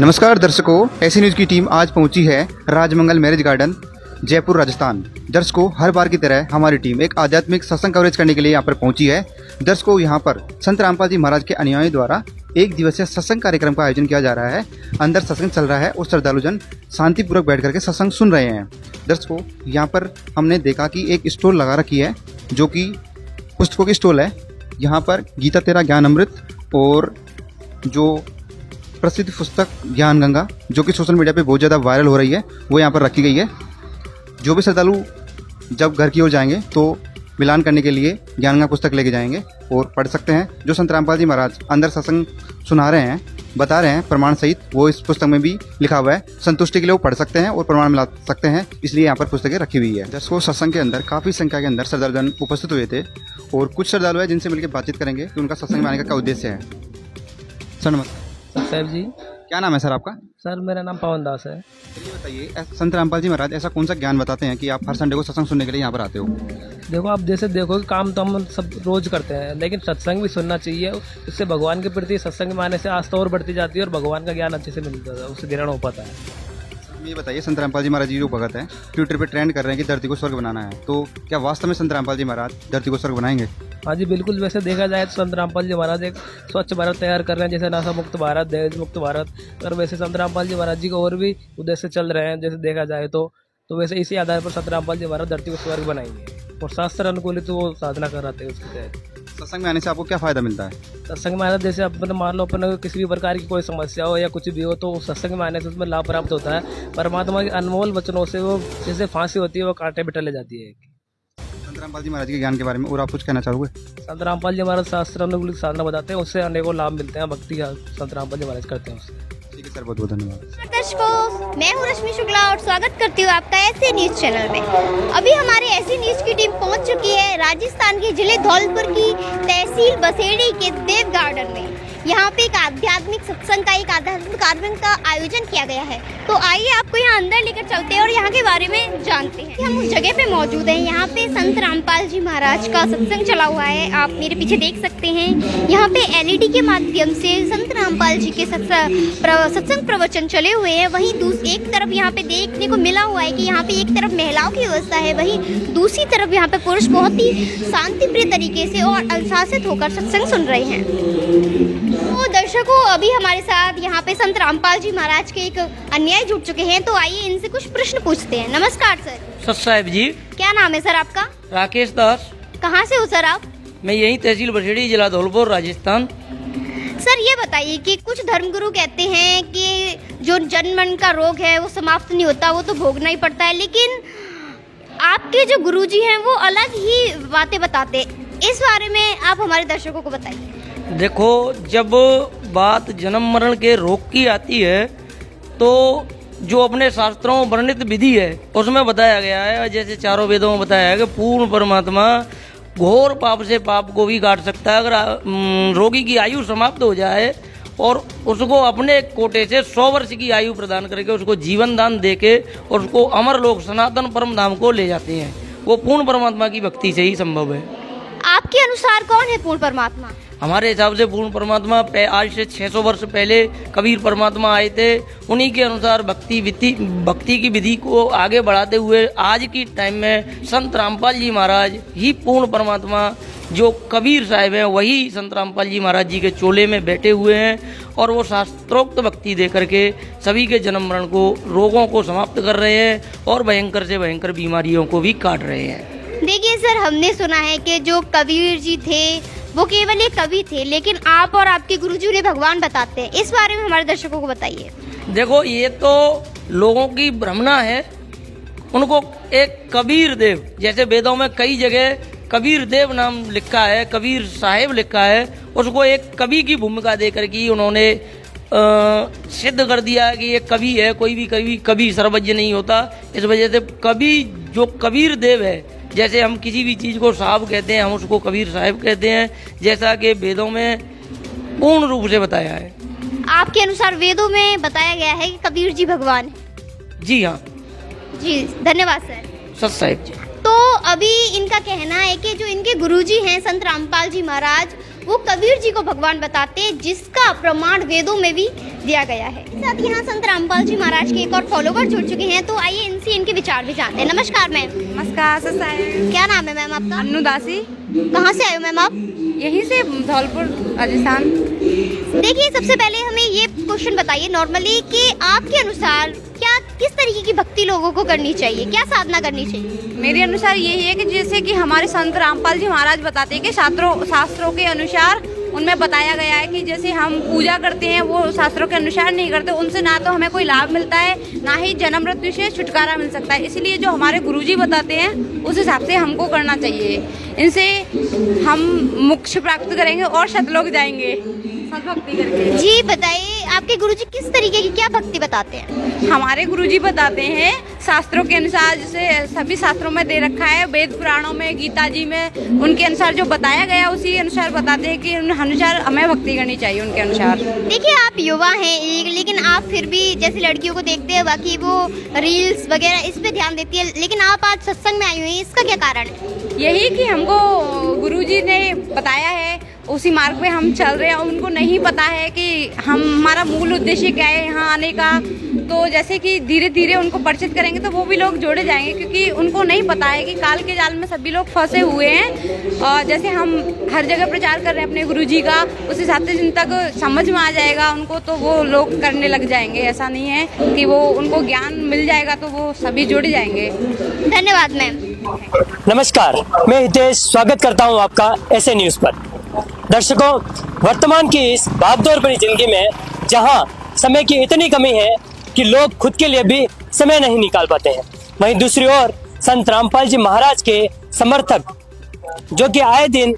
नमस्कार दर्शकों, ऐसी न्यूज़ की टीम आज पहुंची है राजमंगल मैरिज गार्डन, जयपुर, राजस्थान। दर्शकों, हर बार की तरह हमारी टीम एक आध्यात्मिक सत्संग कवरेज करने के लिए यहाँ पर पहुंची है। दर्शकों, यहाँ पर संत रामपाल जी महाराज के अनुयायियों द्वारा एक दिवसीय सत्संग कार्यक्रम का आयोजन किया जा रहा है। अंदर सत्संग चल रहा है और श्रद्धालुजन शांतिपूर्वक बैठ करके सत्संग सुन रहे हैं। दर्शकों, यहाँ पर हमने देखा कि एक स्टॉल लगा रखी है जो कि पुस्तकों की स्टॉल है। यहाँ पर गीता तेरा ज्ञान अमृत और जो प्रसिद्ध पुस्तक ज्ञान गंगा, जो कि सोशल मीडिया पे बहुत ज़्यादा वायरल हो रही है, वो यहाँ पर रखी गई है। जो भी श्रद्धालु जब घर की ओर जाएंगे तो मिलान करने के लिए ज्ञान गंगा पुस्तक लेके जाएंगे और पढ़ सकते हैं। जो संत रामपाल जी महाराज अंदर सत्संग सुना रहे हैं, बता रहे हैं प्रमाण सहित, वो इस पुस्तक में भी लिखा हुआ है। संतुष्टि के लिए वो पढ़ सकते हैं और प्रमाण मिला सकते हैं, इसलिए यहाँ पर पुस्तकें रखी हुई है। दर्शकों, सत्संग के अंदर काफ़ी संख्या के अंदर श्रद्धालुजन उपस्थित हुए थे और कुछ श्रद्धालु है जिनसे मिलकर बातचीत करेंगे कि उनका सत्संग में आने का क्या उद्देश्य है। सर नमस्कार। साहब जी, क्या नाम है सर आपका? सर मेरा नाम पवन दास है। चलिए बताइए, संत रामपाल जी महाराज ऐसा कौन सा ज्ञान बताते हैं कि आप हर संडे को सत्संग सुनने के लिए यहाँ पर आते हो? देखो, आप जैसे देखो कि काम तो हम सब रोज करते हैं, लेकिन सत्संग भी सुनना चाहिए। उससे भगवान के प्रति सत्संग में आने से आस्था और बढ़ती जाती है और भगवान का ज्ञान अच्छे से मिलता है, उससे ग्रहण हो पाता है। ये बताइए, संत रामपाल जी महाराज जी जो भगत हैं, ट्विटर पे ट्रेंड कर रहे हैं कि धरती को स्वर्ग बनाना है, तो क्या वास्तव में संत रामपाल जी महाराज धरती को स्वर्ग बनाएंगे? हाँ जी, बिल्कुल। वैसे देखा जाए तो संत रामपाल जी महाराज एक स्वच्छ भारत तैयार कर रहे हैं, जैसे नशा मुक्त भारत, दहेज मुक्त भारत। और वैसे संत रामपाल जी महाराज जी को और भी उद्देश्य चल रहे हैं, जैसे देखा जाए तो वैसे इसी आधार पर संत रामपाल जी महाराज धरती को स्वर्ग बनाएंगे और शास्त्र अनुकूलित वो साधना कर रहे थे उसके तहत। सत्संग में आने से आपको क्या फायदा मिलता है? सत्संग में आने से जैसे अपन मान लो अपन किसी भी प्रकार की कोई समस्या हो या कुछ भी हो, तो सत्संग में आने से उसमें लाभ प्राप्त होता है। परमात्मा के अनमोल वचनों से वो जैसे फांसी होती है, वो कांटे पे टले जाती है। संत रामपाल जी महाराज के ज्ञान के बारे में और आप कुछ कहना चाहोगे? संत रामपाल जी महाराज शास्त्र अनुकूलित साधना बताते हैं, उससे अनेकों लाभ मिलते हैं। भक्ति का संत रामपाल जी महाराज करते हैं उससे। ठीक है सर, बहुत बहुत धन्यवाद। दर्शकों, मैं हूँ रश्मि शुक्ला और स्वागत करती हूँ आपका ऐसे न्यूज चैनल में। अभी हमारे ऐसी न्यूज की टीम पहुँच चुकी है राजस्थान के जिले धौलपुर की तहसील बसेड़ी के देव गार्डन में। यहाँ पे एक आध्यात्मिक सत्संग का, एक आध्यात्मिक कार्यक्रम का आयोजन किया गया है। तो आइए आपको यहाँ अंदर लेकर चलते हैं और यहाँ के बारे में जानते हैं। हम उस जगह पे मौजूद हैं। यहाँ पे संत रामपाल जी महाराज का सत्संग चला हुआ है, आप मेरे पीछे देख सकते हैं। यहाँ पे LED के माध्यम से संत रामपाल जी के सत्संग प्रवचन चले हुए हैं। वहीं एक तरफ यहाँ पे देखने को मिला हुआ है कि यहाँ पे एक तरफ महिलाओं की व्यवस्था है, वहीं दूसरी तरफ यहाँ पे पुरुष बहुत ही शांतिप्रिय तरीके से और अनुशासित होकर सत्संग सुन रहे हैं। तो दर्शकों, अभी हमारे साथ यहाँ पे संत रामपाल जी महाराज के एक अनुयायी जुड़ चुके हैं, तो आइए इनसे कुछ प्रश्न पूछते हैं। नमस्कार सर। सत साहिब जी। क्या नाम है सर आपका? राकेश दास। कहाँ से हो सर आप? मैं यही तहसील बसेड़ी, जिला धौलपुर, राजस्थान। सर ये बताइए कि कुछ धर्मगुरु कहते हैं कि जो जन्म मरण का रोग है वो समाप्त नहीं होता, वो तो भोगना ही पड़ता है, लेकिन आपके जो गुरुजी हैं वो अलग ही बातें बताते हैं। इस बारे में आप हमारे दर्शकों को बताइए। देखो, जब बात जन्म मरण के रोग की आती है तो जो अपने शास्त्रों वर्णित विधि है उसमें बताया गया है, जैसे चारों वेदों में बताया है कि पूर्ण परमात्मा घोर पाप से पाप को भी काट सकता है। अगर रोगी की आयु समाप्त हो जाए और उसको अपने कोटे से 100 वर्ष की आयु प्रदान करके उसको जीवन दान देके और उसको अमर लोक सनातन परम धाम को ले जाते हैं, वो पूर्ण परमात्मा की भक्ति से ही संभव है। आपके अनुसार कौन है पूर्ण परमात्मा? हमारे हिसाब से पूर्ण परमात्मा आज से 600 वर्ष पहले कबीर परमात्मा आए थे। उन्हीं के अनुसार भक्ति की विधि को आगे बढ़ाते हुए आज की टाइम में संत रामपाल जी महाराज ही पूर्ण परमात्मा, जो कबीर साहिब हैं वही संत रामपाल जी महाराज जी के चोले में बैठे हुए हैं और वो शास्त्रोक्त भक्ति दे करके सभी के जन्म मरण को, रोगों को समाप्त कर रहे हैं और भयंकर से भयंकर बीमारियों को भी काट रहे हैं। देखिए सर, हमने सुना है कि जो कबीर जी थे वो केवल एक कवि थे, लेकिन आप और आपके गुरुजी उन्हें भगवान बताते हैं। इस बारे में हमारे दर्शकों को बताइए। देखो, ये तो लोगों की भ्रमणा है। उनको एक कबीर देव, जैसे वेदों में कई जगह कबीर देव नाम लिखा है, कबीर साहिब लिखा है, उसको एक कवि की भूमिका देकर के उन्होंने सिद्ध कर दिया है कि ये कवि है। कोई भी कवि सर्वज्ञ नहीं होता। इस वजह से कवि जो कबीर देव है, जैसे हम किसी भी चीज़ को साहब कहते हैं, हम उसको कबीर साहिब कहते हैं, जैसा कि वेदों में पूर्ण रूप से बताया है। आपके अनुसार वेदों में बताया गया है कि कबीर जी भगवान है? जी हाँ जी, धन्यवाद सर। सत साहिब जी। तो अभी इनका कहना है कि जो इनके गुरुजी हैं संत रामपाल जी महाराज, वो कबीर जी को भगवान बताते हैं, जिसका प्रमाण वेदों में भी दिया गया है। साथ ही यहाँ संत रामपाल जी महाराज के एक और फॉलोवर जुड़ चुके हैं, तो आइए इनसे इनके विचार भी जानते हैं। नमस्कार मैम। नमस्कार सर। क्या नाम है मैम आपका? अन्नू दासी। कहाँ से आए हो मैम आप? यहीं से धौलपुर राजस्थान। देखिए, सबसे पहले हमें ये क्वेश्चन बताइए नॉर्मली कि आपके अनुसार क्या किस तरीके की भक्ति लोगों को करनी चाहिए, क्या साधना करनी चाहिए? मेरे अनुसार यही है कि जैसे कि हमारे संत रामपाल जी महाराज बताते हैं कि शास्त्रों के अनुसार उनमें बताया गया है कि जैसे हम पूजा करते हैं वो शास्त्रों के अनुसार नहीं करते, उनसे ना तो हमें कोई लाभ मिलता है, ना ही जन्म मृत्यु से छुटकारा मिल सकता है। इसलिए जो हमारे गुरुजी बताते हैं उस हिसाब से हमको करना चाहिए। इनसे हम मोक्ष प्राप्त करेंगे और सतलोक जाएंगे सद्भक्ति करके। जी बताइए, आपके गुरुजी किस तरीके की क्या भक्ति बताते हैं? हमारे गुरुजी बताते हैं शास्त्रों के अनुसार, जैसे सभी शास्त्रों में दे रखा है, वेद पुराणों में, गीता जी में, उनके अनुसार जो बताया गया उसी अनुसार बताते हैं कि उन अनुसार हमें भक्ति करनी चाहिए उनके अनुसार। देखिए, आप युवा हैं लेकिन आप फिर भी जैसे लड़कियों को देखते हैं बाकी वो रील्स वगैरह इस पे ध्यान देती है, लेकिन आप आज सत्संग में आई हुई हैं, इसका क्या कारण है? यही कि हमको गुरुजी ने बताया है, उसी मार्ग पे हम चल रहे हैं। उनको नहीं पता है कि हमारा मूल उद्देश्य क्या है यहाँ आने का। तो जैसे कि धीरे धीरे उनको परिचित करेंगे तो वो भी लोग जोड़े जाएंगे, क्योंकि उनको नहीं पता है कि काल के जाल में सभी लोग फंसे हुए हैं। और जैसे हम हर जगह प्रचार कर रहे हैं अपने गुरुजी का, उस हिसाब से जिन तक समझ में आ जाएगा उनको तो वो लोग करने लग जाएंगे। ऐसा नहीं है कि वो उनको ज्ञान मिल जाएगा तो वो सभी जुड़ जाएंगे। धन्यवाद मैम। नमस्कार, मैं हितेश स्वागत करता हूं आपका ऐसे न्यूज़ पर। दर्शकों, वर्तमान की इस भागदौड़ भरी जिंदगी में जहां समय की इतनी कमी है कि लोग खुद के लिए भी समय नहीं निकाल पाते हैं, वहीं दूसरी ओर संत रामपाल जी महाराज के समर्थक जो कि आए दिन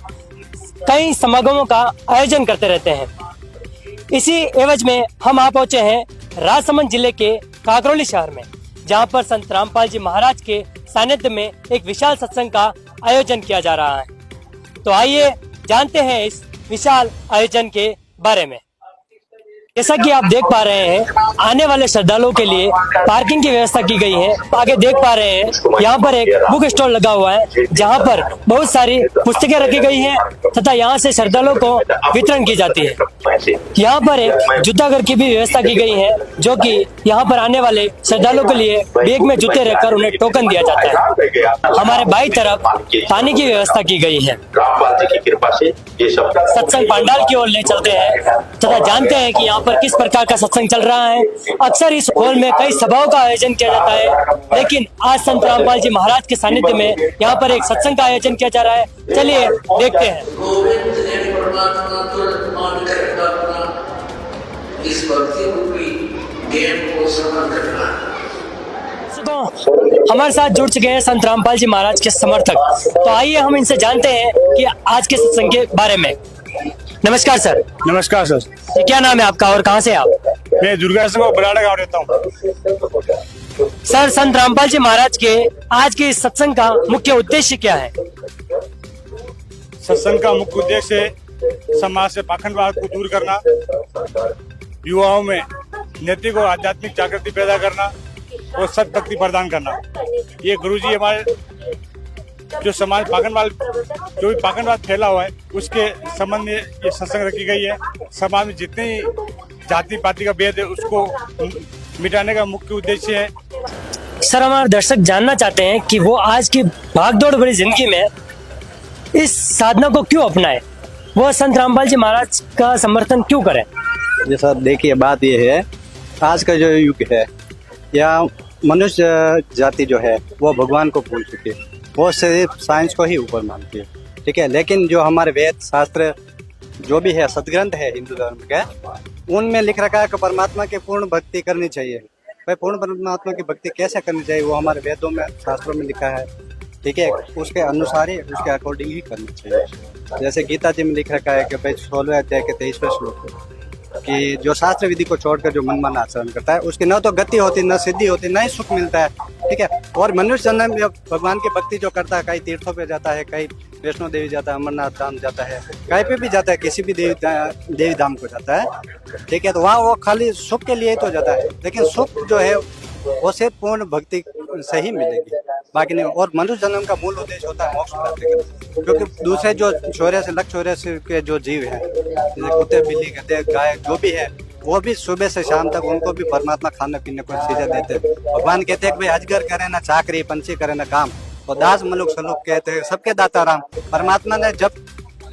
कई समागमों का आयोजन करते रहते हैं, इसी एवज में हम आ पहुंचे हैं राजसमंद जिले के काकरौली शहर में, जहां पर संत रामपाल जी महाराज के सानिध्य में एक विशाल सत्संग का आयोजन किया जा रहा है। तो आइए जानते हैं इस विशाल आयोजन के बारे में। जैसा कि आप देख पा रहे हैं, आने वाले श्रद्धालुओं के लिए पार्किंग की व्यवस्था की गई है। आगे देख पा रहे हैं यहाँ पर एक बुक स्टॉल लगा हुआ है, जहाँ पर बहुत सारी पुस्तकें रखी गई हैं तथा यहाँ से श्रद्धालुओं को वितरण की जाती है। यहाँ पर एक जूता घर की भी व्यवस्था की गई है, जो कि यहाँ पर आने वाले श्रद्धालुओं के लिए बैग में जूते रखकर उन्हें टोकन दिया जाता है। हमारे बाईं तरफ पानी की व्यवस्था की गई है। सत्संग पंडाल की ओर ले चलते हैं तथा जानते हैं कि यहाँ पर किस प्रकार का सत्संग चल रहा है। अक्सर इस हॉल में कई सभाओं का आयोजन किया जाता है, लेकिन आज संत रामपाल जी महाराज के सानिध्य में यहाँ पर एक सत्संग का आयोजन किया जा रहा है। चलिए देखते हैं। इस भक्ति रूपी ज्ञान को समर्थ करना। तो हमारे साथ जुड़ चुके हैं संत रामपाल जी महाराज के समर्थक। तो आइए हम इनसे जानते हैं कि आज के सत्संग के बारे में। नमस्कार सर। नमस्कार सर। ये क्या नाम है आपका और कहाँ से आप? मैं दुर्गा सिंह बराड़ा गाँव रहता हूँ। सर, संत रामपाल जी महाराज के आज के इस सत्संग का मुख्य उद्देश्य क्या है? सत्संग का मुख्य उद्देश्य समाज से पाखंडवाद को दूर करना, युवाओं में नैतिक और आध्यात्मिक जागृति पैदा करना और सद्भक्ति प्रदान करना। ये गुरुजी हमारे जो समाज जो भी पाखंडवाद फैला हुआ है उसके संबंध में ये सत्संग रखी गई है। समाज में जितनी जाति पाति का भेद है उसको मिटाने का मुख्य उद्देश्य है। सर, हमारे दर्शक जानना चाहते हैं कि वो आज की भागदौड़ भरी जिंदगी में इस साधना को क्यों अपनाए, वो संत रामपाल जी महाराज का समर्थन क्यों करें? जैसा देखिए, बात ये है, आज का जो युग है या मनुष्य जाति जो है वो भगवान को भूल चुकी है, वो सिर्फ साइंस को ही ऊपर मानती है, ठीक है। लेकिन जो हमारे वेद शास्त्र जो भी है, सदग्रंथ है हिंदू धर्म के, उनमें लिख रखा है कि परमात्मा की पूर्ण भक्ति करनी चाहिए। भाई, पूर्ण परमात्मा की भक्ति कैसे करनी चाहिए वो हमारे वेदों में, शास्त्रों में लिखा है, ठीक है। उसके अनुसार ही, उसके अकॉर्डिंग ही करनी चाहिए। जैसे गीता जी में लिख रखा है कि भाई 16वें अध्याय के 23वें श्लोक कि जो शास्त्र विधि को छोड़कर जो मनमाना आचरण करता है उसकी न तो गति होती, न सिद्धि होती, न ही सुख मिलता है, ठीक है। और मनुष्य जन्म में भगवान की भक्ति जो करता है, कई तीर्थों पे जाता है, कई वैष्णो देवी जाता है, अमरनाथ धाम जाता है, कहीं पे भी जाता है, किसी भी देवी धाम को जाता है, ठीक है। तो वहाँ वो खाली सुख के लिए ही तो जाता है, लेकिन सुख जो है वो सिर्फ पूर्ण भक्ति से ही मिलेगी। बाकी नहीं। और मनुष्य जन्म का मूल उद्देश्य होता है मोक्ष प्राप्त करना, क्योंकि दूसरे जो चौरासी लख 84 के जो जीव हैं, जैसे कुत्ते, बिल्ली, गधे, गाय, जो भी है, वो भी सुबह से शाम तक उनको भी परमात्मा खाने पीने को चीजें देते हैं। भगवान कहते हैं कि भाई अजगर करे ना चाकरी, पंछी करे ना काम, और दास मलुक सलूक कहते हैं सबके दाता राम। परमात्मा ने जब,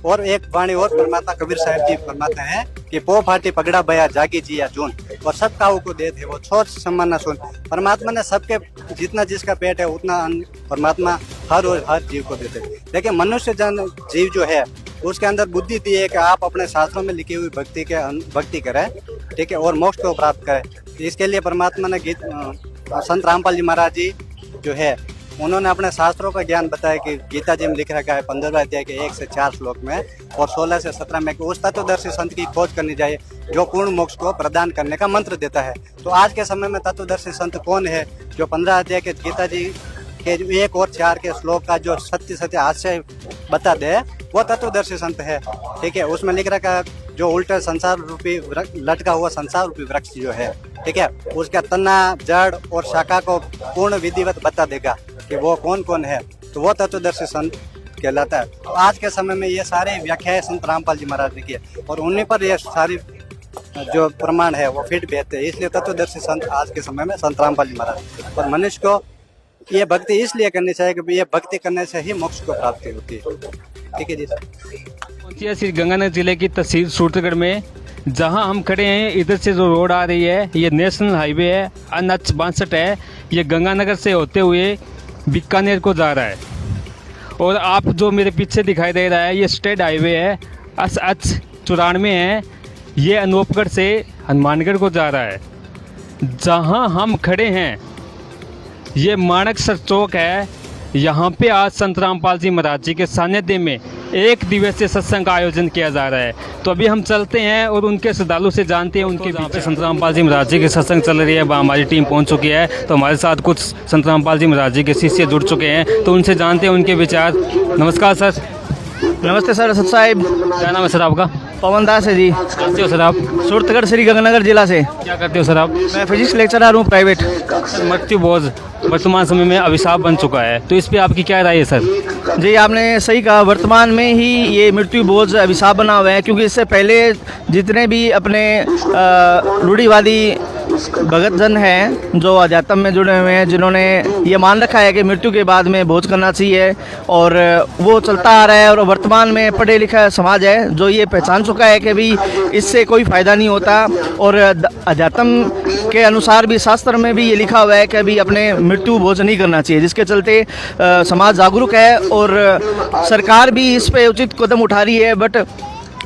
और एक वाणी और परमात्मा कबीर साहब जी फरमाते हैं कि पो फाटी पगड़ा बया जागी जिया जून, और सब काऊ को दे थे वो छोट सम्मान न सुन। परमात्मा ने सबके, जितना जिसका पेट है उतना अन्न परमात्मा हर जीव को देते। लेकिन मनुष्य जन जीव जो है उसके अंदर बुद्धि दी है कि आप अपने शास्त्रों में लिखी हुई भक्ति करें, ठीक है, और मोक्ष को प्राप्त करें। इसके लिए परमात्मा ने संत रामपाल जी महाराज जी जो है उन्होंने अपने शास्त्रों का ज्ञान बताया कि गीता जी में लिख रखा है 15वें अध्याय के 1 से 4 श्लोक में और 16 से 17 में कि उस तत्वदर्शी संत की खोज करनी चाहिए जो पूर्ण मोक्ष को प्रदान करने का मंत्र देता है। तो आज के समय में तत्वदर्शी संत कौन है जो 15 अध्याय के गीता जी के 1 और 4 के श्लोक का जो सत्य आशय बता दे, वो तत्वदर्शी संत है, ठीक है। उसमें लिख रखा है जो उल्टे संसार रूपी लटका हुआ संसार रूपी वृक्ष जो है, ठीक है, उसका तना, जड़ और शाखा को पूर्ण विधिवत बता देगा कि वो कौन कौन है, तो वो तत्वदर्शी संत कहलाता है। तो आज के समय में ये सारे व्याख्याएं संत रामपाल जी महाराज ने की और उन्हीं पर ये सारी जो प्रमाण है वो फिट बैठते हैं। इसलिए तत्वदर्शी संत आज के समय में संत रामपाल जी महाराज। और मनुष्य को ये भक्ति इसलिए करनी चाहिए कि ये भक्ति करने से ही मोक्ष को प्राप्ति होती है, ठीक है जी। पहुंचिए श्री गंगानगर जिले की तहसील सूरतगढ़ में, जहां हम खड़े हैं। इधर से जो रोड आ रही है ये नेशनल हाईवे है, NH 62 है। ये गंगानगर से होते हुए बीकानेर को जा रहा है। और आप जो मेरे पीछे दिखाई दे रहा है ये स्टेट हाईवे है, SH 94 है। ये अनूपगढ़ से हनुमानगढ़ को जा रहा है। जहां हम खड़े हैं ये माणकसर चौक है। यहाँ पे आज संत रामपाल जी महाराज जी के सानिध्य में 1 दिवसीय सत्संग का आयोजन किया जा रहा है। तो अभी हम चलते हैं और उनके श्रद्धालु से जानते हैं उनके जहाँ पे संत रामपाल जी महाराज जी के सत्संग चल रही है, वहाँ हमारी टीम पहुँच चुकी है। तो हमारे साथ कुछ संत रामपाल जी महाराज जी के शिष्य जुड़ चुके हैं, तो उनसे जानते हैं उनके विचार। नमस्कार सर। नमस्ते सर, सत साहिब। क्या नाम है सर आपका? पवन दास है जी। कैसे हो सर आप? सूरतगढ़ श्री गंगानगर जिला से। क्या करते हो सर आप? मैं फिजिक्स लेक्चरर हूँ प्राइवेट। मृत्यु बोझ वर्तमान समय में अभिशाप बन चुका है, तो इस पे आपकी क्या राय है सर? जी आपने सही कहा, वर्तमान में ही ये मृत्यु बोझ अभिशाप बना हुआ है, क्योंकि इससे पहले जितने भी अपने रूढ़िवादी भगत जन हैं जो अध्यात्म में जुड़े हुए हैं, जिन्होंने ये मान रखा है कि मृत्यु के बाद में भोज करना चाहिए, और वो चलता आ रहा है। और वर्तमान में पढ़े लिखा समाज है जो ये पहचान चुका है कि भी इससे कोई फ़ायदा नहीं होता। और अध्यात्म के अनुसार भी शास्त्र में भी ये लिखा हुआ है कि अभी अपने मृत्यु भोज नहीं करना चाहिए, जिसके चलते समाज जागरूक है और सरकार भी इस पे उचित कदम उठा रही है। बट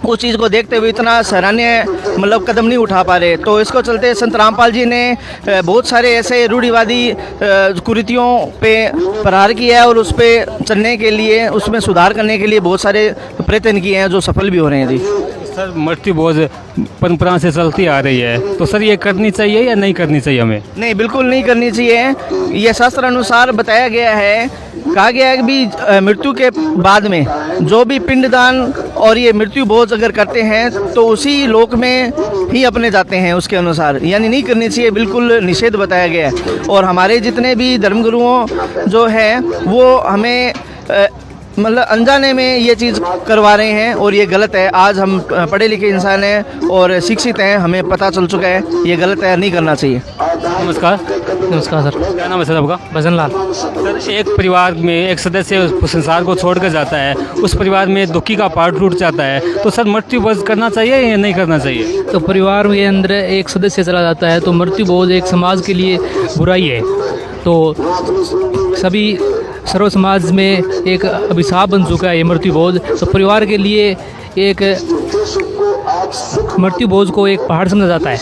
उस चीज़ को देखते हुए इतना सराहनीय मतलब कदम नहीं उठा पा रहे। तो इसको चलते संत रामपाल जी ने बहुत सारे ऐसे रूढ़िवादी कुरीतियों पे प्रहार किया है और उस पर चलने के लिए, उसमें सुधार करने के लिए बहुत सारे प्रयत्न किए हैं जो सफल भी हो रहे हैं जी। सर मृत्यु बोझ परंपरा से चलती आ रही है, तो सर ये करनी चाहिए या नहीं करनी चाहिए हमें? नहीं, बिल्कुल नहीं करनी चाहिए। ये शास्त्र अनुसार बताया गया है, कहा गया है कि भी मृत्यु के बाद में जो भी पिंडदान और ये मृत्यु भोज अगर करते हैं तो उसी लोक में ही अपने जाते हैं उसके अनुसार, यानी नहीं करनी चाहिए, बिल्कुल निषेध बताया गया है। और हमारे जितने भी धर्मगुरुओं जो है वो हमें मतलब अनजाने में ये चीज़ करवा रहे हैं और ये गलत है। आज हम पढ़े लिखे इंसान हैं और शिक्षित हैं, हमें पता चल चुका है ये गलत है, नहीं करना चाहिए। नमस्कार। नमस्कार सर। क्या नाम है सर आपका? भजन लाल। सर एक परिवार में एक सदस्य संसार को छोड़कर जाता है, उस परिवार में दुखी का पार्ट टूट जाता है, तो सर मृत्यु बोझ करना चाहिए या नहीं करना चाहिए? तो परिवार के अंदर एक सदस्य चला जाता है तो मृत्यु बोझ एक समाज के लिए बुराई है। तो सभी सर्व समाज में एक अभिशाप बन चुका है ये मृत्यु बोझ। तो परिवार के लिए एक मृत्यु बोझ को एक पहाड़ समझा जाता है,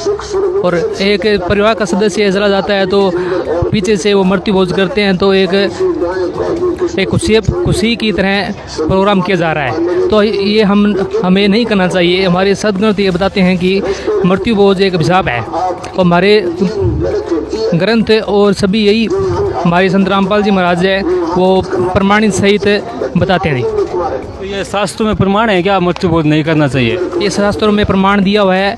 और एक परिवार का सदस्य चला जाता है तो पीछे से वो मृत्यु बोझ करते हैं, तो एक खुशी की तरह प्रोग्राम किया जा रहा है। तो ये हमें नहीं करना चाहिए। हमारे सदग्रंथ ये बताते हैं कि मृत्यु बोझ एक अभिशाप है, और हमारे ग्रंथ और सभी यही हमारे संत रामपाल जी महाराज है वो प्रमाणित सहित बताते हैं। तो ये शास्त्रों में प्रमाण है क्या मृत्यु बोझ नहीं करना चाहिए? ये शास्त्रों में प्रमाण दिया हुआ है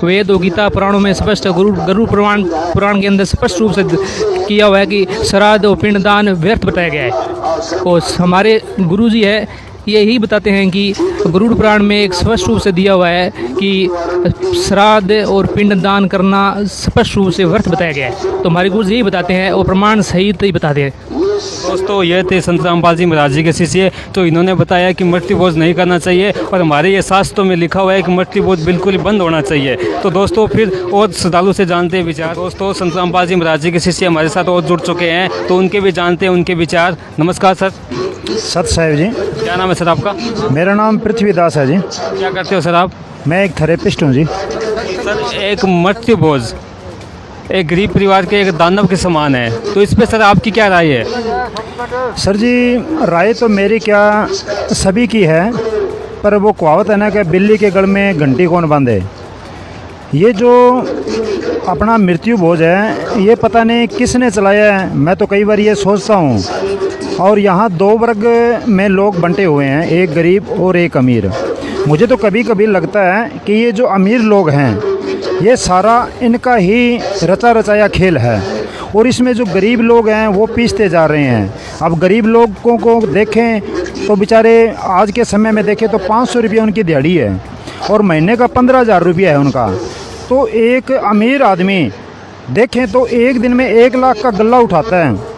वेद और गीता पुराणों में स्पष्ट गरुड़ पुराण के अंदर स्पष्ट रूप से किया हुआ है कि श्राद्ध और पिंडदान व्यर्थ बताया गया है। और हमारे गुरु जी है यही बताते हैं कि गरुड़ पुराण में एक स्पष्ट रूप से दिया हुआ है कि श्राद्ध और पिंडदान करना स्पष्ट रूप से व्यर्थ बताया गया है। तो हमारे गुरु जी यही बताते हैं और प्रमाण सहित ही बताते हैं। दोस्तों ये थे संत रामपाल जी महाराज जी के शिष्य, तो इन्होंने बताया कि मृत्यु भोज नहीं करना चाहिए और हमारे ये शास्त्रों में लिखा हुआ है कि मृत्यु भोज बिल्कुल ही बंद होना चाहिए। तो दोस्तों फिर और श्रद्धालु से जानते हैं विचार। दोस्तों संत रामपाल जी महाराज जी के शिष्य हमारे साथ और जुड़ चुके हैं, तो उनके भी जानते हैं उनके विचार। नमस्कार सर। सत साहेब जी। क्या नाम है सर आपका? मेरा नाम पृथ्वीदास है जी। क्या करते हो सर आप? मैं एक थेरेपिस्ट हूँ जी। सर एक मृत्यु भोज एक गरीब परिवार के एक दानव के समान है, तो इस पे सर आपकी क्या राय है? सर जी राय तो मेरी क्या सभी की है, पर वो कहावत है ना कि बिल्ली के गल में घंटी कौन बांधे। ये जो अपना मृत्यु भोज है ये पता नहीं किसने चलाया है। मैं तो कई बार ये सोचता हूँ। और यहाँ दो वर्ग में लोग बंटे हुए हैं, एक गरीब और एक अमीर। मुझे तो कभी कभी लगता है कि ये जो अमीर लोग हैं ये सारा इनका ही रचा रचाया खेल है, और इसमें जो गरीब लोग हैं वो पीसते जा रहे हैं। अब गरीब लोगों को देखें तो बेचारे आज के समय में देखें तो 500 रुपये उनकी दिहाड़ी है और महीने का 15,000 रुपया है उनका। तो एक अमीर आदमी देखें तो एक दिन में 1 लाख का गल्ला उठाता है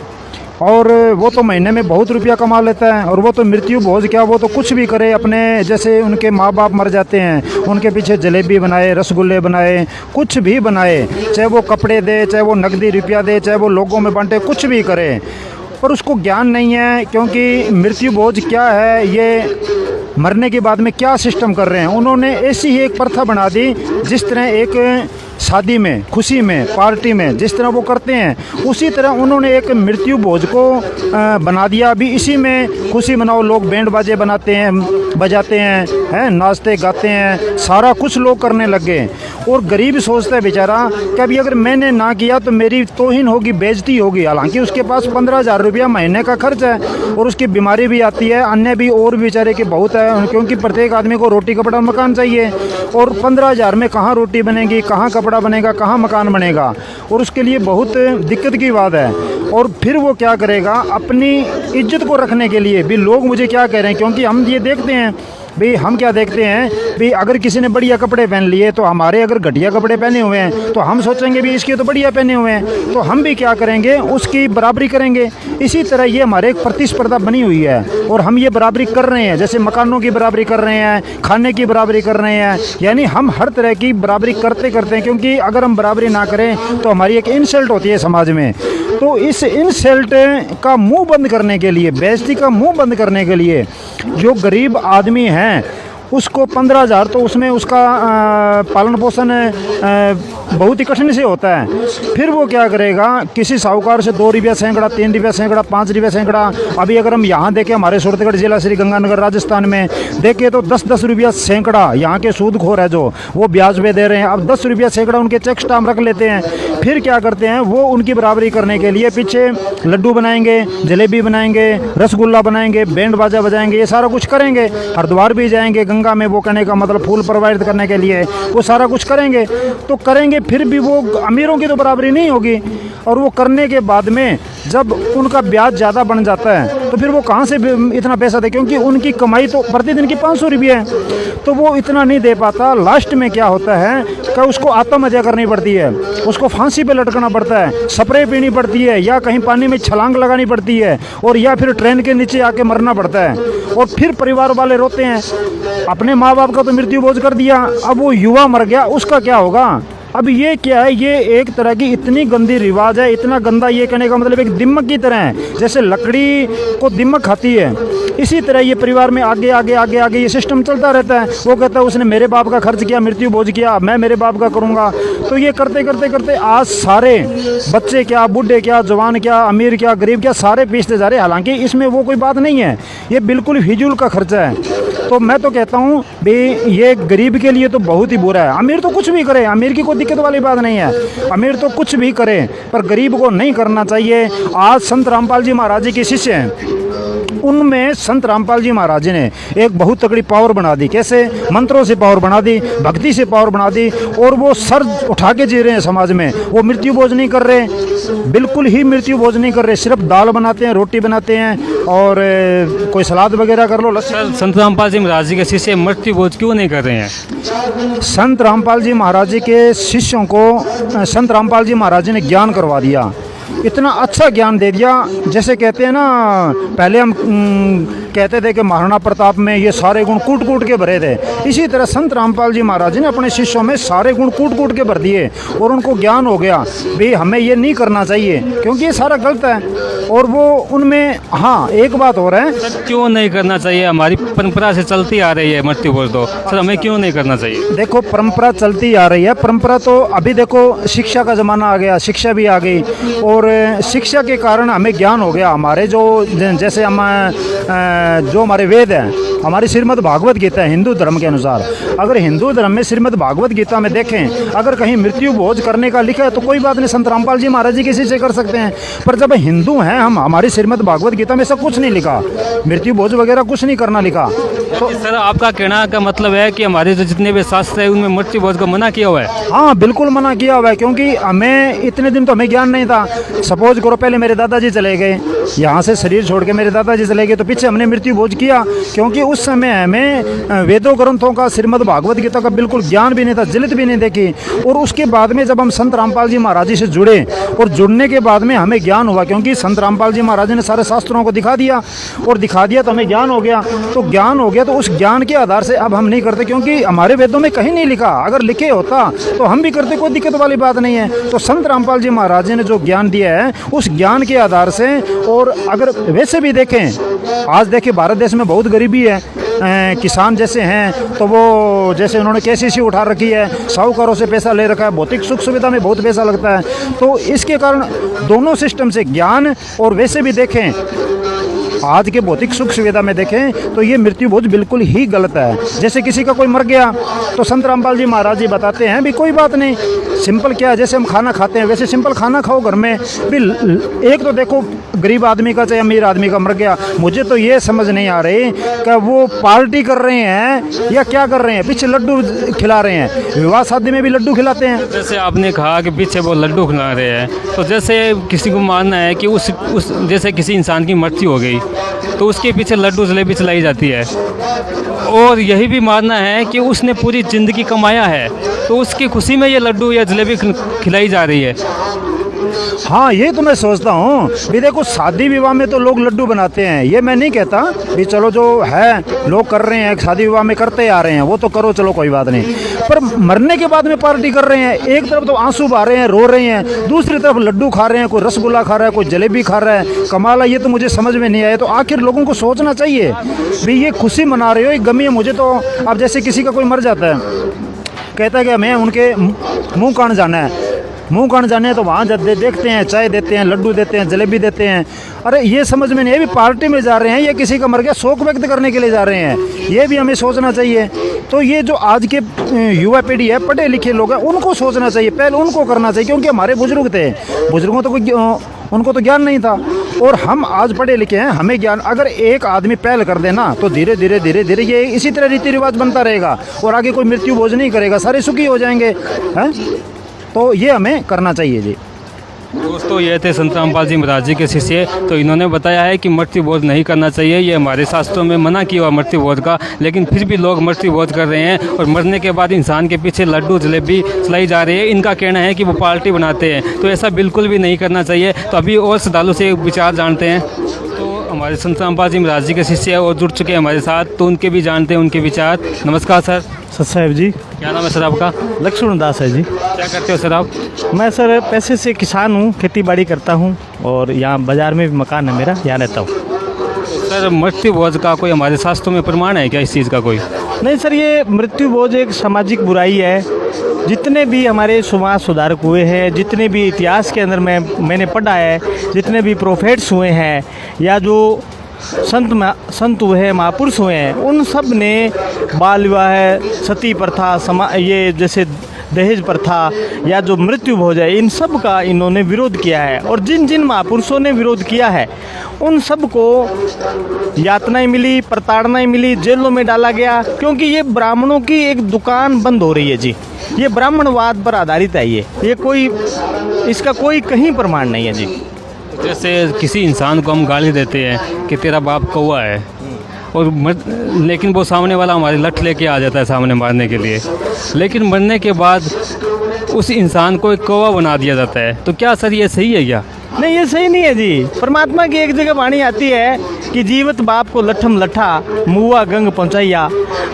और वो तो महीने में बहुत रुपया कमा लेता है। और वो तो मृत्यु भोज क्या, वो तो कुछ भी करे अपने, जैसे उनके माँ बाप मर जाते हैं उनके पीछे जलेबी बनाए, रसगुल्ले बनाए, कुछ भी बनाए, चाहे वो कपड़े दे, चाहे वो नकदी रुपया दे, चाहे वो लोगों में बांटे, कुछ भी करे। पर उसको ज्ञान नहीं है, क्योंकि मृत्यु भोज क्या है, ये मरने के बाद में क्या सिस्टम कर रहे हैं। उन्होंने ऐसी ही एक प्रथा बना दी जिस तरह एक शादी में, खुशी में, पार्टी में जिस तरह वो करते हैं उसी तरह उन्होंने एक मृत्यु भोज को बना दिया। अभी इसी में खुशी मनाओ, लोग बैंड बाजे बनाते हैं, बजाते हैं, नाचते गाते हैं, सारा कुछ लोग करने लग गए। और गरीब सोचता है बेचारा कि अभी अगर मैंने ना किया तो मेरी तौहीन होगी, बेइज्जती होगी। हालांकि उसके पास 15,000 रुपया महीने का खर्च है और उसकी बीमारी भी आती है, अन्य भी और बेचारे के बहुत है, क्योंकि प्रत्येक आदमी को रोटी कपड़ा मकान चाहिए। और 15,000 में कहाँ रोटी बनेगी, कहाँ कपड़ा बनेगा, कहाँ मकान बनेगा, और उसके लिए बहुत दिक्कत की बात है। और फिर वो क्या करेगा, अपनी इज्जत को रखने के लिए भी लोग मुझे क्या कह रहे हैं, क्योंकि हम ये देखते हैं भाई, हम क्या देखते हैं भाई, अगर किसी ने बढ़िया कपड़े पहन लिए तो हमारे अगर घटिया कपड़े पहने हुए हैं तो हम सोचेंगे भी इसके तो बढ़िया पहने हुए हैं, तो हम भी क्या करेंगे, उसकी बराबरी करेंगे। इसी तरह ये हमारे एक प्रतिस्पर्धा बनी हुई है और हम ये बराबरी कर रहे हैं, जैसे मकानों की बराबरी कर रहे हैं, खाने की बराबरी कर रहे हैं, यानी हम हर तरह की बराबरी करते हैं। क्योंकि अगर हम बराबरी ना करें तो हमारी एक इंसल्ट होती है समाज में। तो इस इंसल्ट का मुंह बंद करने के लिए, बेइज्जती का मुंह बंद करने के लिए जो गरीब आदमी हैं उसको 15,000 तो उसमें उसका पालन पोषण बहुत ही कठिन से होता है। फिर वो क्या करेगा, किसी साहूकार से 2 रुपया सैकड़ा, 3 रुपया सैकड़ा, 5 रुपया सैकड़ा। अभी अगर हम यहाँ देखें, हमारे सूरतगढ़ जिला श्री गंगानगर राजस्थान में देखें तो 10-10 रुपया सैकड़ा यहाँ के सूदखोर है जो वो ब्याज पे दे रहे हैं। अब 10 रुपया सैकड़ा उनके चेक स्टाम्प रख लेते हैं। फिर क्या करते हैं, वो उनकी बराबरी करने के लिए पीछे लड्डू बनाएंगे, जलेबी बनाएंगे, रसगुल्ला बनाएंगे, बैंड बाजा बजाएंगे, ये सारा कुछ करेंगे। हरिद्वार भी जाएंगे गंगा में, वो कहने का मतलब फूल प्रवाहित करने के लिए वो सारा कुछ करेंगे। तो करेंगे फिर भी वो अमीरों की तो बराबरी नहीं होगी। और वो करने के बाद में जब उनका ब्याज ज़्यादा बन जाता है तो फिर वो कहाँ से इतना पैसा दे, क्योंकि उनकी कमाई तो प्रतिदिन की 500 रुपये है, तो वो इतना नहीं दे पाता। लास्ट में क्या होता है कि उसको आत्महत्या करनी पड़ती है, उसको फांसी पे लटकना पड़ता है, स्प्रे पीनी पड़ती है, या कहीं पानी में छलांग लगानी पड़ती है, और या फिर ट्रेन के नीचे आके मरना पड़ता है। और फिर परिवार वाले रोते हैं, अपने माँ बाप का तो मृत्यु भोज कर दिया, अब वो युवा मर गया, उसका क्या होगा। अब ये क्या है, ये एक तरह की इतनी गंदी रिवाज है, इतना गंदा, ये कहने का मतलब एक दिमक की तरह है, जैसे लकड़ी को दिमक खाती है, इसी तरह ये परिवार में आगे आगे आगे आगे ये सिस्टम चलता रहता है। वो कहता है उसने मेरे बाप का खर्च किया, मृत्यु भोज किया, मैं मेरे बाप का करूँगा। तो ये करते करते करते आज सारे बच्चे क्या, बूढ़े क्या, जवान क्या, अमीर क्या, गरीब क्या, सारे पीसते जा रहे हैं। हालांकि इसमें वो कोई बात नहीं है, ये बिल्कुल फिजूल का खर्चा है। तो मैं तो कहता हूँ भाई ये गरीब के लिए तो बहुत ही बुरा है। अमीर तो कुछ भी करे, अमीर की कोई दिक्कत वाली बात नहीं है, अमीर तो कुछ भी करे, पर गरीब को नहीं करना चाहिए। आज संत रामपाल जी महाराज जी के शिष्य हैं, उनमें संत रामपाल जी महाराज जी ने एक बहुत तगड़ी पावर बना दी। कैसे? मंत्रों से पावर बना दी, भक्ति से पावर बना दी, और वो सर उठा के जी रहे हैं समाज में। वो मृत्यु भोज नहीं कर रहे, बिल्कुल ही मृत्यु भोज नहीं कर रहे, सिर्फ दाल बनाते हैं, रोटी बनाते हैं, और कोई सलाद वगैरह कर लो, लस्सी। संत रामपाल जी महाराज जी के शिष्य मृत्यु भोज क्यों नहीं कर रहे हैं? संत रामपाल जी महाराज जी के शिष्यों को संत रामपाल जी महाराज जी ने ज्ञान करवा दिया, इतना अच्छा ज्ञान दे दिया। जैसे कहते हैं ना, पहले हम कहते थे कि महाराणा प्रताप में ये सारे गुण कूट कूट के भरे थे, इसी तरह संत रामपाल जी महाराज जी ने अपने शिष्यों में सारे गुण कूट कूट के भर दिए, और उनको ज्ञान हो गया भाई हमें ये नहीं करना चाहिए क्योंकि ये सारा गलत है। और वो उनमें, हाँ एक बात और है, क्यों नहीं करना चाहिए? हमारी परंपरा से चलती आ रही है मृत्यु भोज, तो सर हमें क्यों नहीं करना चाहिए? देखो परंपरा चलती आ रही है, परंपरा तो अभी देखो शिक्षा का ज़माना आ गया, शिक्षा भी आ गई, और शिक्षा के कारण हमें ज्ञान हो गया। हमारे जो जैसे हम जो हमारे वेद हैं, हमारी श्रीमद् भागवत गीता है हिंदू धर्म के अनुसार, अगर हिंदू धर्म में श्रीमद् भागवत गीता में देखें, अगर कहीं मृत्यु भोज करने का लिखा है तो कोई बात नहीं, संत रामपाल जी महाराज जी किसी से कर सकते हैं। पर जब हिंदू हैं हम, हमारी श्रीमद् भागवत गीता में सब कुछ नहीं लिखा, मृत्यु भोज वगैरह कुछ नहीं करना लिखा। तो सर आपका कहना का मतलब है कि हमारे जो जितने भी शास्त्र है उनमें मृत्यु भोज का मना किया हुआ है? हाँ बिल्कुल मना किया हुआ है, क्योंकि हमें इतने दिन तो हमें ज्ञान नहीं था। सपोज करो पहले मेरे दादाजी चले गए, यहाँ से शरीर छोड़ के मेरे दादाजी चले गए, तो पीछे हमने मृत्यु भोज किया, क्योंकि उस समय हमें वेदों ग्रंथों का, श्रीमद् भागवत गीता का बिल्कुल ज्ञान भी नहीं था, जिल्लत भी नहीं देखी। और उसके बाद में जब हम संत रामपाल जी महाराज जी से जुड़े, और जुड़ने के बाद में हमें ज्ञान हुआ, क्योंकि संत रामपाल जी महाराज ने सारे शास्त्रों को दिखा दिया, और दिखा दिया तो हमें ज्ञान हो गया। तो ज्ञान हो गया तो उस ज्ञान के आधार से अब हम नहीं करते, क्योंकि हमारे वेदों में कहीं नहीं लिखा, अगर लिखे होता तो हम भी करते, कोई दिक्कत वाली बात नहीं है। तो संत रामपाल जी महाराज जी ने जो ज्ञान दिया है उस ज्ञान के आधार से, और अगर वैसे भी देखें, आज देखिए भारत देश में बहुत गरीबी है, किसान जैसे हैं तो वो जैसे उन्होंने केसीसी उठा रखी है, साहूकारों से पैसा ले रखा है, भौतिक सुख सुविधा में बहुत पैसा लगता है। तो इसके कारण दोनों सिस्टम से ज्ञान, और वैसे भी देखें आज के भौतिक सुख सुविधा में देखें तो ये मृत्यु भोज बिल्कुल ही गलत है। जैसे किसी का कोई मर गया तो संत रामपाल जी महाराज जी बताते हैं भी कोई बात नहीं, सिंपल क्या है, जैसे हम खाना खाते हैं वैसे सिंपल खाना खाओ घर में भी। एक तो देखो गरीब आदमी का चाहे अमीर आदमी का मर गया, मुझे तो ये समझ नहीं आ रही कि वो पार्टी कर रहे हैं या क्या कर रहे हैं, पीछे लड्डू खिला रहे हैं, विवाह शादी में भी लड्डू खिलाते हैं। जैसे आपने कहा कि पीछे वो लड्डू खिला रहे हैं, तो जैसे किसी को मानना है कि उस जैसे किसी इंसान की मृत्यु हो गई तो उसके पीछे लड्डू जलेबी चलाई जाती है, और यही भी मानना है कि उसने पूरी ज़िंदगी कमाया है तो उसकी खुशी में ये लड्डू या जलेबी खिलाई जा रही है। हाँ ये तो मैं सोचता हूँ भी देखो शादी विवाह में तो लोग लड्डू बनाते हैं, ये मैं नहीं कहता भी चलो जो है लोग कर रहे हैं शादी विवाह में करते आ रहे हैं वो तो करो, चलो कोई बात नहीं, पर मरने के बाद में पार्टी कर रहे हैं। एक तरफ तो आंसू बहा रहे हैं, रो रहे हैं, दूसरी तरफ लड्डू खा रहे हैं, कोई रसगुल्ला खा रहा है, कोई जलेबी खा रहा है, कमाल है। ये तो मुझे समझ में नहीं आया। तो आखिर लोगों को सोचना चाहिए भी ये खुशी मना रहे हो, एक गमी है मुझे तो। अब जैसे किसी का कोई मर जाता है, कहता है कि हमें उनके मुँह कान जाना है, मुँह कान जाने हैं तो वहाँ देखते हैं, चाय देते हैं, लड्डू देते हैं, जलेबी देते हैं। अरे ये समझ में नहीं है भी पार्टी में जा रहे हैं या किसी का मर गया शोक व्यक्त करने के लिए जा रहे हैं, ये भी हमें सोचना चाहिए। तो ये जो आज के युवा पीढ़ी है, पढ़े लिखे लोग हैं, उनको सोचना चाहिए, पहले उनको करना चाहिए, क्योंकि हमारे बुजुर्ग थे, बुजुर्गों तो कोई उनको तो ज्ञान नहीं था, और हम आज पढ़े लिखे हैं, हमें ज्ञान। अगर एक आदमी पहल कर देना तो धीरे धीरे धीरे धीरे ये इसी तरह रीति रिवाज बनता रहेगा, और आगे कोई मृत्यु भोज नहीं करेगा, सारे सुखी हो जाएंगे हैं। तो ये हमें करना चाहिए जी। दोस्तों ये थे संत रामपाल जी महाराज जी के शिष्य, तो इन्होंने बताया है कि मृत्यु भोज नहीं करना चाहिए, ये हमारे शास्त्रों में मना किया हुआ मृत्यु भोज का, लेकिन फिर भी लोग मृत्यु भोज कर रहे हैं, और मरने के बाद इंसान के पीछे लड्डू जलेबी चलाई जा रही है। इनका कहना है कि वो पार्टी बनाते हैं, तो ऐसा बिल्कुल भी नहीं करना चाहिए। तो अभी और श्रद्धालु से विचार जानते हैं। तो हमारे संत रामपाल जी महाराज जी के शिष्य और जुड़ चुके हैं हमारे साथ, तो उनके भी जानते हैं उनके विचार। नमस्कार सर। सत साहेब जी। क्या नाम है सर आपका? लक्ष्मण दास है जी। क्या करते हो सर आप? मैं सर पैसे से किसान हूँ, खेती बाड़ी करता हूँ, और यहाँ बाज़ार में भी मकान है मेरा, यहाँ रहता हूँ। सर मृत्यु भोज का कोई हमारे शास्त्रों में प्रमाण है क्या इस चीज़ का? कोई नहीं सर, ये मृत्यु भोज एक सामाजिक बुराई है। जितने भी हमारे समाज सुधारक हुए हैं, जितने भी इतिहास के अंदर मैंने पढ़ा है, जितने भी प्रोफेट्स हुए हैं या जो संत हुए हैं, महापुरुष हुए हैं, उन सब ने बाल विवाह, सती प्रथा, ये जैसे दहेज प्रथा या जो मृत्यु भोज है, इन सब का इन्होंने विरोध किया है। और जिन जिन महापुरुषों ने विरोध किया है उन सब को यातनाएं मिली, प्रताड़नाएं मिली, जेलों में डाला गया, क्योंकि ये ब्राह्मणों की एक दुकान बंद हो रही है जी। ये ब्राह्मणवाद पर आधारित है, ये कोई इसका कोई कहीं प्रमाण नहीं है जी। जैसे किसी इंसान को हम गाली देते हैं कि तेरा बाप कौवा है, और लेकिन वो सामने वाला हमारी लठ लेके आ जाता है सामने मारने के लिए, लेकिन मरने के बाद उस इंसान को एक कौवा बना दिया जाता है। तो क्या सर ये सही है क्या? नहीं, ये सही नहीं है जी। परमात्मा की एक जगह वाणी आती है कि जीवत बाप को लठम लठा, मुआ गंग पहुँचाइया,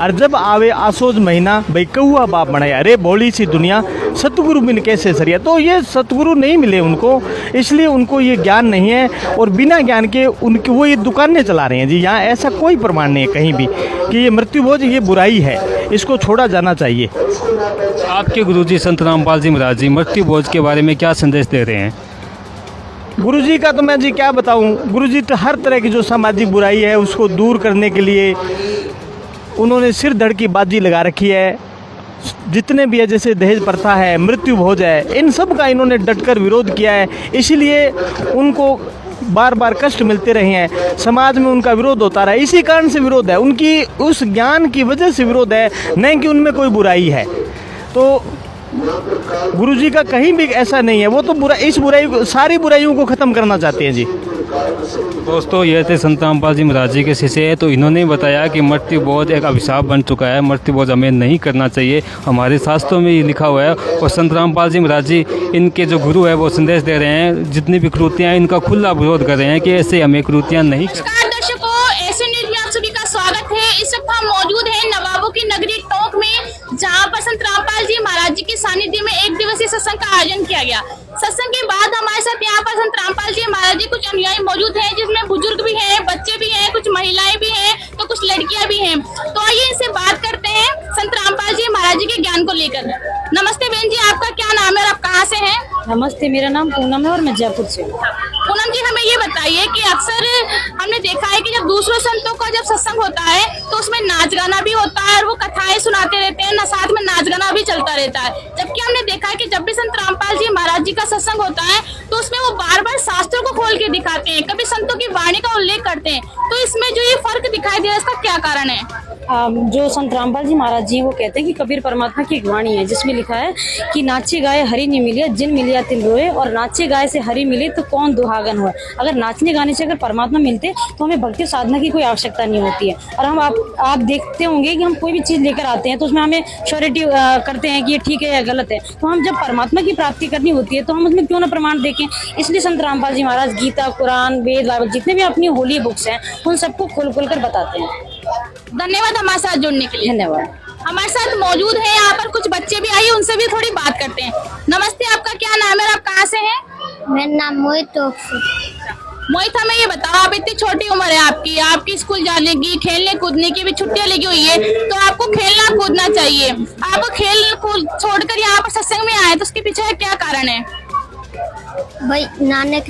और जब आवे आसोज महीना भाई कौआ बाप बनाया। अरे बोली सी दुनिया, सतगुरु बिन कैसे सरिया। तो ये सतगुरु नहीं मिले उनको, इसलिए उनको ये ज्ञान नहीं है, और बिना ज्ञान के उनकी वो ये दुकानें चला रहे हैं जी। यहाँ ऐसा कोई प्रमाण नहीं है कहीं भी कि ये मृत्यु भोज ये बुराई है, इसको छोड़ा जाना चाहिए। आपके गुरुजी संत रामपाल जी महाराज जी मृत्यु भोज के बारे में क्या संदेश दे रहे हैं? गुरुजी का तो मैं जी क्या बताऊं, गुरुजी तो हर तरह की जो सामाजिक बुराई है उसको दूर करने के लिए उन्होंने सिर धड़ की बाजी लगा रखी है। जितने भी है, जैसे दहेज प्रथा है, मृत्यु भोज है, इन सब का इन्होंने डटकर विरोध किया है। इसीलिए उनको बार बार कष्ट मिलते रहे हैं, समाज में उनका विरोध होता रहा। इसी कारण से विरोध है, उनकी उस ज्ञान की वजह से विरोध है, नहीं कि उनमें कोई बुराई है। तो गुरुजी का कहीं भी ऐसा नहीं है, वो तो इस बुराई सारी बुराइयों को ख़त्म करना चाहते हैं जी। दोस्तों, ये थे संत रामपाल जी महाराज जी के शिष्य, तो इन्होंने बताया कि मृत्यु भोज एक अभिशाप बन चुका है, मृत्यु भोज हमें नहीं करना चाहिए, हमारे शास्त्रों में ये लिखा हुआ है। और संत रामपाल जी महाराज जी इनके जो गुरु है वो संदेश दे रहे हैं, जितनी भी कृतियाँ इनका खुला विरोध कर रहे हैं कि ऐसे हमें कृतियाँ नहीं। दर्शकों, ऐसे न्यूज में आप सभी का स्वागत है। इस वक्त हम मौजूद हैं नवाबों की नगरी टोंक में, जहां पर संत रामपाल जी महाराज जी के सानिध्य में एक दिवसीय सत्संग का आयोजन किया गया। सत्संग के बाद हमारे साथ यहाँ पर संत रामपाल जी महाराज जी कुछ अनुयायी मौजूद हैं, जिसमें बुजुर्ग भी हैं, बच्चे भी हैं, कुछ महिलाएं भी हैं, तो कुछ लड़कियां भी हैं। तो आइए इनसे बात करते हैं संत रामपाल जी महाराज जी के ज्ञान को लेकर। नमस्ते बहन जी, आपका क्या नाम है और आप कहाँ से हैं? नमस्ते, मेरा नाम पूनम है और मैं जयपुर से हूँ। पूनम जी, हमें ये बताइए कि अक्सर हमने देखा है कि जब दूसरों संतों का जब सत्संग होता है तो उसमें नाच गाना भी होता है और वो कथाएं सुनाते रहते हैं, साथ में नाच गाना भी चलता रहता है। जबकि हमने देखा है कि जब भी संत रामपाल जी महाराज जी का सत्संग होता है तो उसमें वो बार बार शास्त्रों को खोल के दिखाते हैं, कभी संतों की वाणी का उल्लेख करते हैं। तो इसमें जो ये फर्क दिखाई दे रहा है, इसका क्या कारण है? जो संत रामपाल जी महाराज जी वो कहते हैं कि कबीर परमात्मा की एक वाणी है, जिसमें लिखा है कि नाचे गाए हरि नहीं मिलिया, जिन मिलिया तिल रोए, और नाचे गाए से हरि मिले तो कौन दुहागन हो। अगर नाचने गाने से अगर परमात्मा मिलते तो हमें भक्ति साधना की कोई आवश्यकता नहीं होती है। और हम आप देखते होंगे कि हम कोई भी चीज़ लेकर आते हैं तो उसमें हमें श्योरिटी करते हैं कि ये ठीक है या गलत है। तो हम जब परमात्मा की प्राप्ति करनी होती है तो हम उसमें क्यों ना प्रमाण देखें। इसलिए संत रामपाल जी महाराज गीता, कुरान, वेद, बाइबल जितने भी अपनी होली बुक्स हैं उन सबको खोल खोल कर बताते हैं। धन्यवाद हमारे साथ जुड़ने के लिए। धन्यवाद। हमारे साथ मौजूद है यहाँ पर कुछ बच्चे भी आइए, उनसे भी थोड़ी बात करते हैं। नमस्ते, आपका क्या नाम है और आप कहाँ से हैं? मेरा नाम मोहित। मोहित, हमें ये बताओ, आप इतनी छोटी उम्र है आपकी स्कूल जाने की, खेलने कूदने की भी छुट्टियां लगी हुई है, तो आपको खेलना कूदना चाहिए। आपको खेल कूद छोड़कर यहाँ पर सत्संग में आए, तो उसके पीछे क्या कारण है? भाई नानक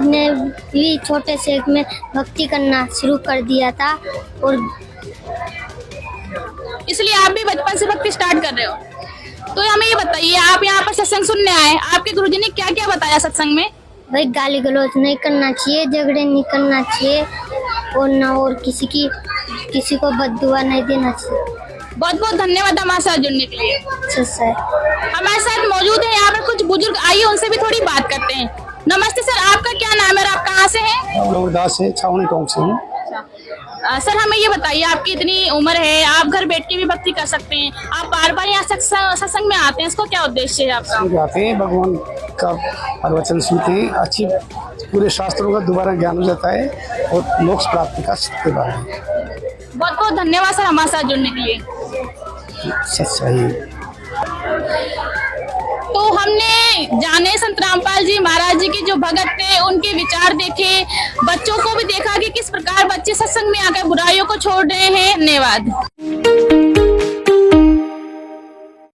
ने भी छोटे से में भक्ति करना शुरू कर दिया था, और इसलिए आप भी बचपन से भक्ति स्टार्ट कर रहे हो। तो हमें ये बताइए, आप यहाँ पर सत्संग सुनने आए, आपके गुरुजी ने क्या क्या बताया सत्संग में? भाई गाली गलौज नहीं करना चाहिए, झगड़े नहीं करना चाहिए, और ना और किसी को बददुआ नहीं देना चाहिए। बहुत बहुत धन्यवाद हमारे साथ जुड़ने के लिए। सर, हमारे साथ मौजूद है यहाँ पर कुछ बुजुर्ग, आइए उनसे भी थोड़ी बात करते हैं। नमस्ते सर, आपका क्या नाम है और आप कहाँ से हैं? नवदास है, छावनी टोंक से हूँ। सर, हमें ये बताइए, आपकी इतनी उम्र है, आप घर बैठ के भी भक्ति कर सकते हैं, आप बार बार यहाँ सत्संग में आते हैं, इसको क्या उद्देश्य है आपका? आते हैं, भगवान का प्रवचन सुनते हैं, अच्छी पूरे शास्त्रों का दोबारा ज्ञान हो जाता है और मोक्ष प्राप्ति का सत्य बात है। बहुत बहुत धन्यवाद सर हमारे साथ जुड़ने के लिए। सही। तो हमने जाने संत रामपाल जी महाराज जी के जो भगत थे, उनके विचार देखे, बच्चों को भी देखा कि किस प्रकार बच्चे सत्संग में आकर बुराइयों को छोड़ रहे हैं। धन्यवाद।